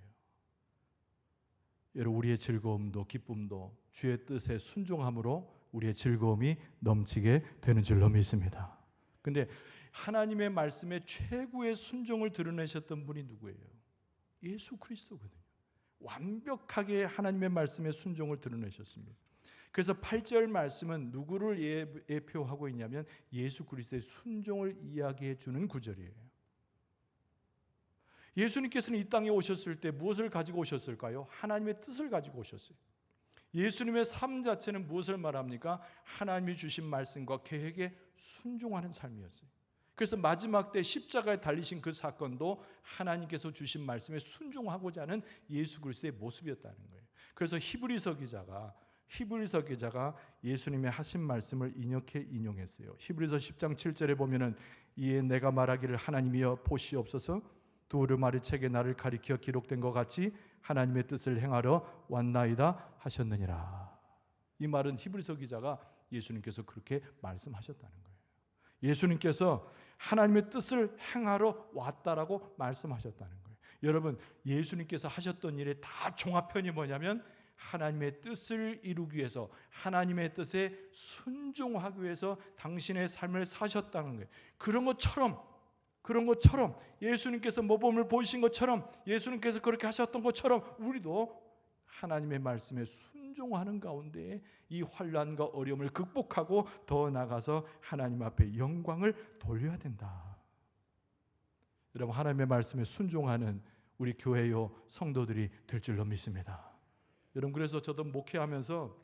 여러분, 우리의 즐거움도 기쁨도 주의 뜻에 순종함으로 우리의 즐거움이 넘치게 되는 줄로 믿습니다. 그런데 하나님의 말씀에 최고의 순종을 드러내셨던 분이 누구예요? 예수 그리스도거든요. 완벽하게 하나님의 말씀에 순종을 드러내셨습니다. 그래서 8절 말씀은 누구를 예표하고 있냐면 예수 그리스도의 순종을 이야기해 주는 구절이에요. 예수님께서는 이 땅에 오셨을 때 무엇을 가지고 오셨을까요? 하나님의 뜻을 가지고 오셨어요. 예수님의 삶 자체는 무엇을 말합니까? 하나님이 주신 말씀과 계획에 순종하는 삶이었어요. 그래서 마지막 때 십자가에 달리신 그 사건도 하나님께서 주신 말씀에 순종하고자 하는 예수 그리스도의 모습이었다는 거예요. 그래서 히브리서 기자가 예수님의 하신 말씀을 인용했어요. 히브리서 10장 7절에 보면은 이에 내가 말하기를 하나님이여 보시옵소서, 두루마리 책에 나를 가리켜 기록된 것 같이 하나님의 뜻을 행하러 왔나이다 하셨느니라. 이 말은 히브리서 기자가 예수님께서 그렇게 말씀하셨다는 거예요. 예수님께서 하나님의 뜻을 행하러 왔다라고 말씀하셨다는 거예요. 여러분, 예수님께서 하셨던 일의 다 종합편이 뭐냐면 하나님의 뜻을 이루기 위해서, 하나님의 뜻에 순종하기 위해서 당신의 삶을 사셨다는 거예요. 그런 것처럼 예수님께서 모범을 보이신 것처럼, 예수님께서 그렇게 하셨던 것처럼 우리도 하나님의 말씀에 순종하는 가운데 이 환난과 어려움을 극복하고 더 나아가서 하나님 앞에 영광을 돌려야 된다. 여러분, 하나님의 말씀에 순종하는 우리 교회요 성도들이 될 줄로 믿습니다. 여러분, 그래서 저도 목회하면서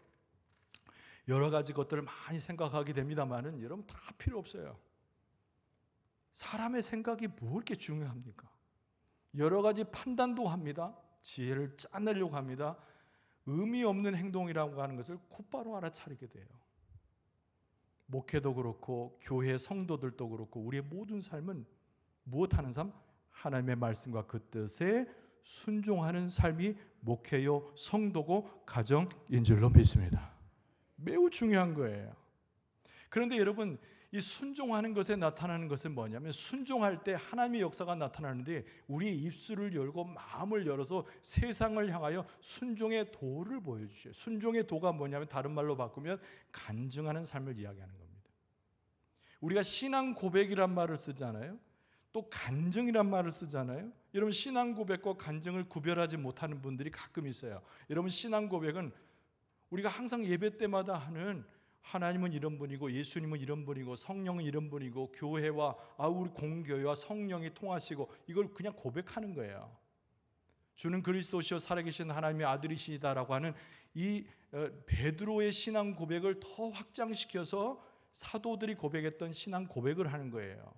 여러 가지 것들을 많이 생각하게 됩니다만은 여러분, 다 필요 없어요. 사람의 생각이 뭐 이렇게 중요합니까? 여러 가지 판단도 합니다. 지혜를 짜내려고 합니다. 의미 없는 행동이라고 하는 것을 곧바로 알아차리게 돼요. 목회도 그렇고 교회 성도들도 그렇고 우리의 모든 삶은 무엇하는 삶? 하나님의 말씀과 그 뜻에 순종하는 삶이 목회요 성도고 가정인 줄로 믿습니다. 매우 중요한 거예요. 그런데 여러분, 이 순종하는 것에 나타나는 것은 뭐냐면, 순종할 때 하나님의 역사가 나타나는데 우리의 입술을 열고 마음을 열어서 세상을 향하여 순종의 도를 보여주셔요. 순종의 도가 뭐냐면 다른 말로 바꾸면 간증하는 삶을 이야기하는 겁니다. 우리가 신앙 고백이란 말을 쓰잖아요. 또 간증이란 말을 쓰잖아요. 여러분, 신앙 고백과 간증을 구별하지 못하는 분들이 가끔 있어요. 여러분, 신앙 고백은 우리가 항상 예배 때마다 하는 하나님은 이런 분이고 예수님은 이런 분이고 성령은 이런 분이고 교회와 우리 공교회와 성령이 통하시고 이걸 그냥 고백하는 거예요. 주는 그리스도시요 살아계신 하나님의 아들이시다라고 하는 이 베드로의 신앙 고백을 더 확장시켜서 사도들이 고백했던 신앙 고백을 하는 거예요.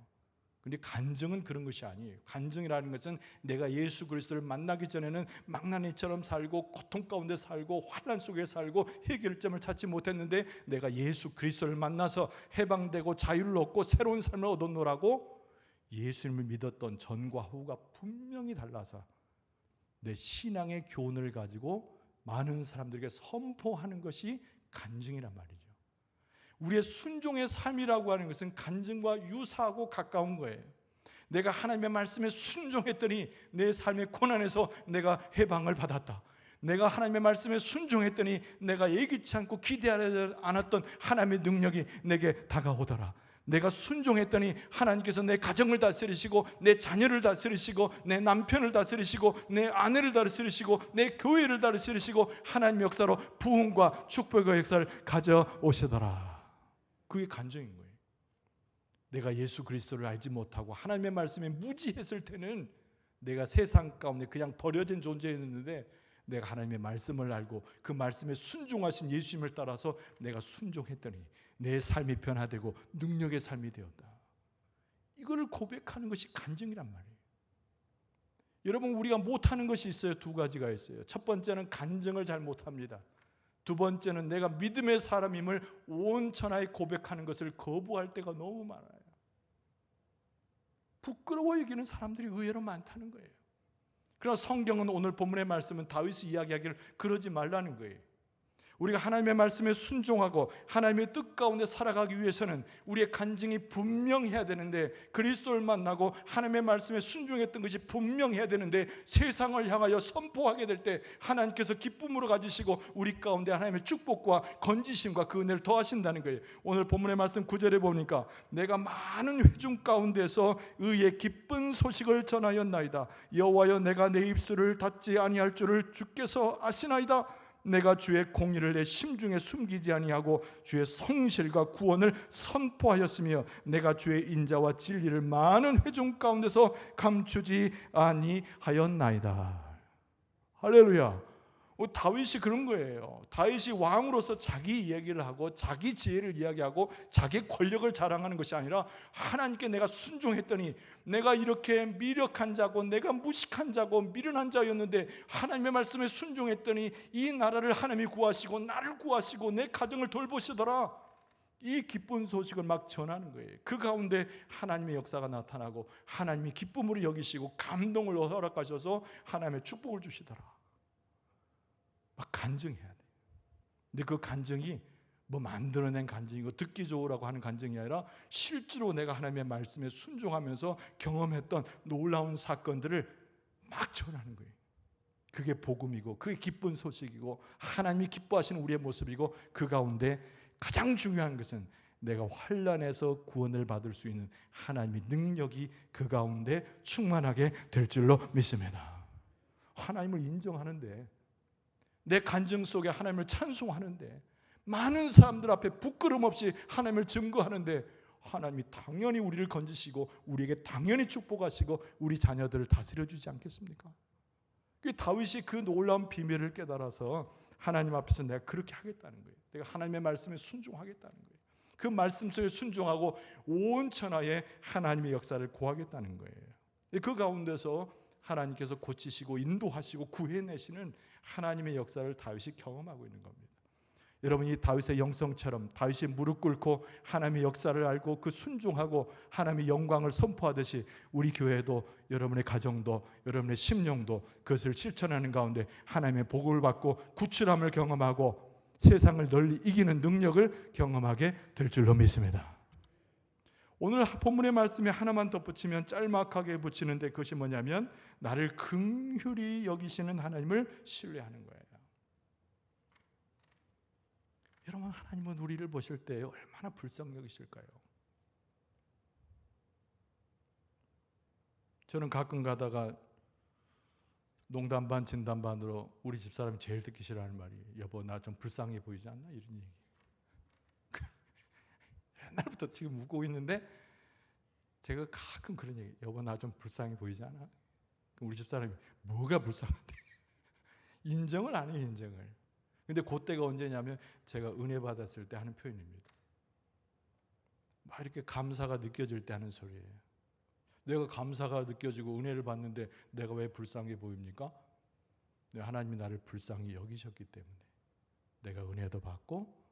근데 간증은 그런 것이 아니에요. 간증이라는 것은 내가 예수 그리스도를 만나기 전에는 망나니처럼 살고 고통 가운데 살고 환난 속에 살고 해결점을 찾지 못했는데 내가 예수 그리스도를 만나서 해방되고 자유를 얻고 새로운 삶을 얻었노라고 예수님을 믿었던 전과 후가 분명히 달라서 내 신앙의 교훈을 가지고 많은 사람들에게 선포하는 것이 간증이란 말이죠. 우리의 순종의 삶이라고 하는 것은 간증과 유사하고 가까운 거예요. 내가 하나님의 말씀에 순종했더니 내 삶의 고난에서 내가 해방을 받았다. 내가 하나님의 말씀에 순종했더니 내가 예기치 않고 기대하지 않았던 하나님의 능력이 내게 다가오더라. 내가 순종했더니 하나님께서 내 가정을 다스리시고 내 자녀를 다스리시고 내 남편을 다스리시고 내 아내를 다스리시고 내 교회를 다스리시고 하나님의 역사로 부흥과 축복의 역사를 가져오시더라. 그게 간증인 거예요. 내가 예수 그리스도를 알지 못하고 하나님의 말씀에 무지했을 때는 내가 세상 가운데 그냥 버려진 존재였는데 내가 하나님의 말씀을 알고 그 말씀에 순종하신 예수님을 따라서 내가 순종했더니 내 삶이 변화되고 능력의 삶이 되었다. 이거를 고백하는 것이 간증이란 말이에요. 여러분, 우리가 못하는 것이 있어요. 두 가지가 있어요. 첫 번째는 간증을 잘 못합니다. 두 번째는 내가 믿음의 사람임을 온 천하에 고백하는 것을 거부할 때가 너무 많아요. 부끄러워 여기는 사람들이 의외로 많다는 거예요. 그러나 성경은 오늘 본문의 말씀은 다윗이 이야기하기를 그러지 말라는 거예요. 우리가 하나님의 말씀에 순종하고 하나님의 뜻 가운데 살아가기 위해서는 우리의 간증이 분명해야 되는데, 그리스도를 만나고 하나님의 말씀에 순종했던 것이 분명해야 되는데, 세상을 향하여 선포하게 될 때 하나님께서 기쁨으로 가지시고 우리 가운데 하나님의 축복과 건지심과 그 은혜를 더하신다는 거예요. 오늘 본문의 말씀 9절에 보니까 내가 많은 회중 가운데서 의의 기쁜 소식을 전하였나이다. 여호와여, 내가 내 입술을 닫지 아니할 줄을 주께서 아시나이다. 내가 주의 공의를 내 심중에 숨기지 아니하고 주의 성실과 구원을 선포하였으며 내가 주의 인자와 진리를 많은 회중 가운데서 감추지 아니하였나이다. 할렐루야. 다윗이 그런 거예요. 다윗이 왕으로서 자기 이야기를 하고 자기 지혜를 이야기하고 자기 권력을 자랑하는 것이 아니라 하나님께 내가 순종했더니 내가 이렇게 미력한 자고 내가 무식한 자고 미련한 자였는데 하나님의 말씀에 순종했더니 이 나라를 하나님이 구하시고 나를 구하시고 내 가정을 돌보시더라. 이 기쁜 소식을 막 전하는 거예요. 그 가운데 하나님의 역사가 나타나고 하나님이 기쁨으로 여기시고 감동을 허락하셔서 하나님의 축복을 주시더라. 막 간증해야 돼요. 근데 그 간증이 뭐 만들어낸 간증이고 듣기 좋으라고 하는 간증이 아니라 실제로 내가 하나님의 말씀에 순종하면서 경험했던 놀라운 사건들을 막 전하는 거예요. 그게 복음이고 그게 기쁜 소식이고 하나님이 기뻐하시는 우리의 모습이고, 그 가운데 가장 중요한 것은 내가 환난에서 구원을 받을 수 있는 하나님의 능력이 그 가운데 충만하게 될 줄로 믿습니다. 하나님을 인정하는데, 내 간증 속에 하나님을 찬송하는데, 많은 사람들 앞에 부끄럼 없이 하나님을 증거하는데 하나님이 당연히 우리를 건지시고 우리에게 당연히 축복하시고 우리 자녀들을 다스려 주지 않겠습니까? 다윗이 그 놀라운 비밀을 깨달아서 하나님 앞에서 내가 그렇게 하겠다는 거예요. 내가 하나님의 말씀에 순종하겠다는 거예요. 그 말씀 속에 순종하고 온 천하에 하나님의 역사를 구하겠다는 거예요. 그 가운데서 하나님께서 고치시고 인도하시고 구해내시는 하나님의 역사를 다윗이 경험하고 있는 겁니다. 여러분, 이 다윗의 영성처럼 다윗이 무릎 꿇고 하나님의 역사를 알고 그 순종하고 하나님의 영광을 선포하듯이 우리 교회도, 여러분의 가정도, 여러분의 심령도 그것을 실천하는 가운데 하나님의 복을 받고 구출함을 경험하고 세상을 널리 이기는 능력을 경험하게 될 줄로 믿습니다. 오늘 본문의 말씀에 하나만 덧붙이면 짤막하게 붙이는데 그것이 뭐냐면 나를 긍휼히 여기시는 하나님을 신뢰하는 거예요. 여러분, 하나님은 우리를 보실 때 얼마나 불쌍히 여기실까요? 저는 가끔 가다가 농담 반 진담 반으로 우리 집사람이 제일 듣기 싫어하는 말이 여보 나 좀 불쌍해 보이지 않나? 이런 얘기. 옛날부터 지금 묻고 있는데 제가 가끔 그런 얘기, 여보 나 좀 불쌍해 보이지 않아? 우리 집사람이 뭐가 불쌍한데? 인정을 안 해요, 인정을. 근데 그때가 언제냐면 제가 은혜 받았을 때 하는 표현입니다. 막 이렇게 감사가 느껴질 때 하는 소리예요. 내가 감사가 느껴지고 은혜를 받는데 내가 왜 불쌍해 보입니까? 하나님이 나를 불쌍히 여기셨기 때문에 내가 은혜도 받고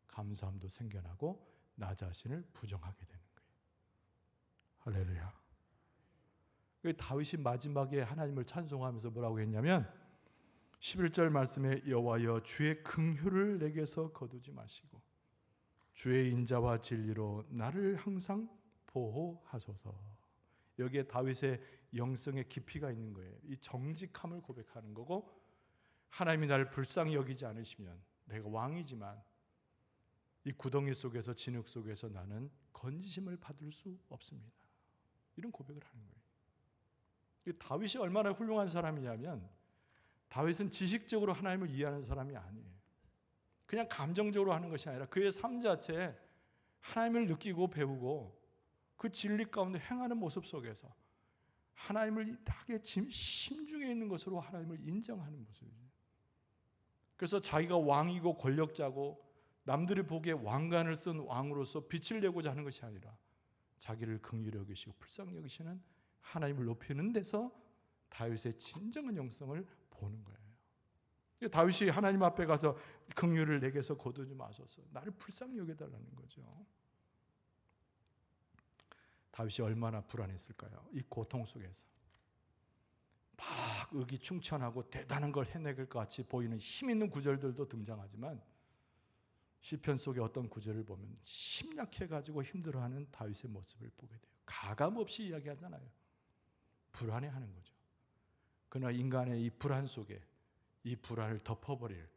감사함도 생겨나고 나 자신을 부정하게 되는 거예요. 할렐루야. 다윗이 마지막에 하나님을 찬송하면서 뭐라고 했냐면 11절 말씀에 여호와여 주의 긍휼을 내게서 거두지 마시고 주의 인자와 진리로 나를 항상 보호하소서. 여기에 다윗의 영성의 깊이가 있는 거예요. 이 정직함을 고백하는 거고, 하나님이 나를 불쌍히 여기지 않으시면 내가 왕이지만 이 구덩이 속에서 진흙 속에서 나는 건지심을 받을 수 없습니다. 이런 고백을 하는 거예요. 다윗이 얼마나 훌륭한 사람이냐면 다윗은 지식적으로 하나님을 이해하는 사람이 아니에요. 그냥 감정적으로 하는 것이 아니라 그의 삶 자체에 하나님을 느끼고 배우고 그 진리 가운데 행하는 모습 속에서 하나님을 하게 심중에 있는 것으로 하나님을 인정하는 모습이에요. 그래서 자기가 왕이고 권력자고 남들이 보기에 왕관을 쓴 왕으로서 빛을 내고자 하는 것이 아니라 자기를 긍휼히 여기시고 불쌍히 여기시는 하나님을 높이는 데서 다윗의 진정한 영성을 보는 거예요. 다윗이 하나님 앞에 가서 긍휼을 내게서 거두지 마소서, 나를 불쌍히 여겨달라는 거죠. 다윗이 얼마나 불안했을까요? 이 고통 속에서 막 의기충천하고 대단한 걸 해내길 것 같이 보이는 힘 있는 구절들도 등장하지만 시편 속의 어떤 구절을 보면 심약해가지고 힘들어하는 다윗의 모습을 보게 돼요. 가감없이 이야기하잖아요. 불안해하는 거죠. 그러나 인간의 이 불안 속에 이 불안을 덮어버릴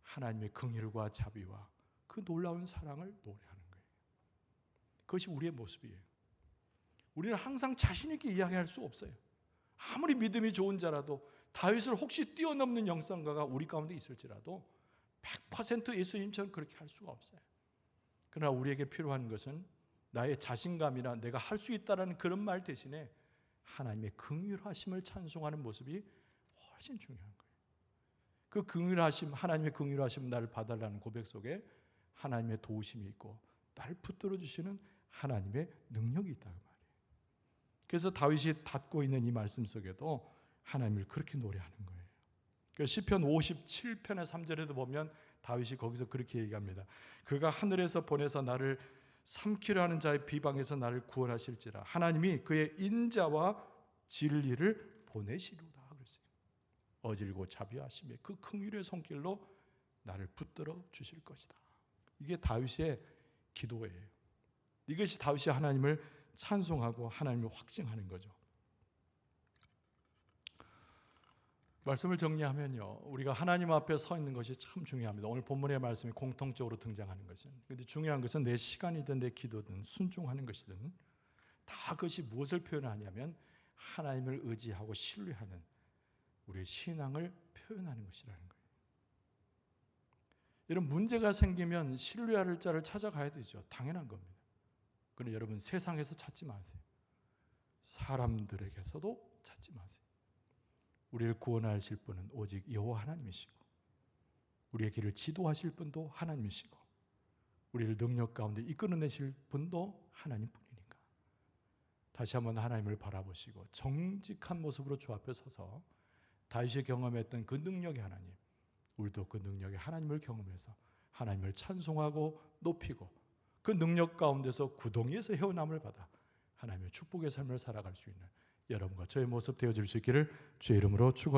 하나님의 긍휼과 자비와 그 놀라운 사랑을 노래하는 거예요. 그것이 우리의 모습이에요. 우리는 항상 자신 있게 이야기할 수 없어요. 아무리 믿음이 좋은 자라도 다윗을 혹시 뛰어넘는 영성가가 우리 가운데 있을지라도 100% 예수님처럼 그렇게 할 수가 없어요. 그러나 우리에게 필요한 것은 나의 자신감이나 내가 할 수 있다는 그런 말 대신에 하나님의 긍휼하심을 찬송하는 모습이 훨씬 중요한 거예요. 그 긍휼하심, 하나님의 긍휼하심 나를 봐달라는 고백 속에 하나님의 도우심이 있고 나를 붙들어 주시는 하나님의 능력이 있다는 말이에요. 그래서 다윗이 닫고 있는 이 말씀 속에도 하나님을 그렇게 노래하는 거예요. 시편 57편의 3절에도 보면 다윗이 거기서 그렇게 얘기합니다. 그가 하늘에서 보내서 나를 삼키려 하는 자의 비방에서 나를 구원하실지라 하나님이 그의 인자와 진리를 보내시리로다 그랬어요. 어질고 자비하심에 그 긍휼의 손길로 나를 붙들어 주실 것이다. 이게 다윗의 기도예요. 이것이 다윗이 하나님을 찬송하고 하나님을 확증하는 거죠. 말씀을 정리하면요, 우리가 하나님 앞에 서 있는 것이 참 중요합니다. 오늘 본문의 말씀이 공통적으로 등장하는 것은, 그런데 중요한 것은 내 시간이든 내 기도든 순종하는 것이든 다 그것이 무엇을 표현하냐면 하나님을 의지하고 신뢰하는 우리의 신앙을 표현하는 것이라는 거예요. 이런 문제가 생기면 신뢰할 자를 찾아가야 되죠. 당연한 겁니다. 그런데 여러분, 세상에서 찾지 마세요. 사람들에게서도 찾지 마세요. 우리를 구원하실 분은 오직 여호와 하나님이시고 우리의 길을 지도하실 분도 하나님이시고 우리를 능력 가운데 이끌어내실 분도 하나님뿐이니까 다시 한번 하나님을 바라보시고 정직한 모습으로 주 앞에 서서 다윗이 경험했던 그 능력의 하나님, 우리도 그 능력의 하나님을 경험해서 하나님을 찬송하고 높이고 그 능력 가운데서 구덩이에서 헤어남을 받아 하나님의 축복의 삶을 살아갈 수 있는 여러분과 저의 모습 되어줄 수 있기를 주의 이름으로 축원합니다.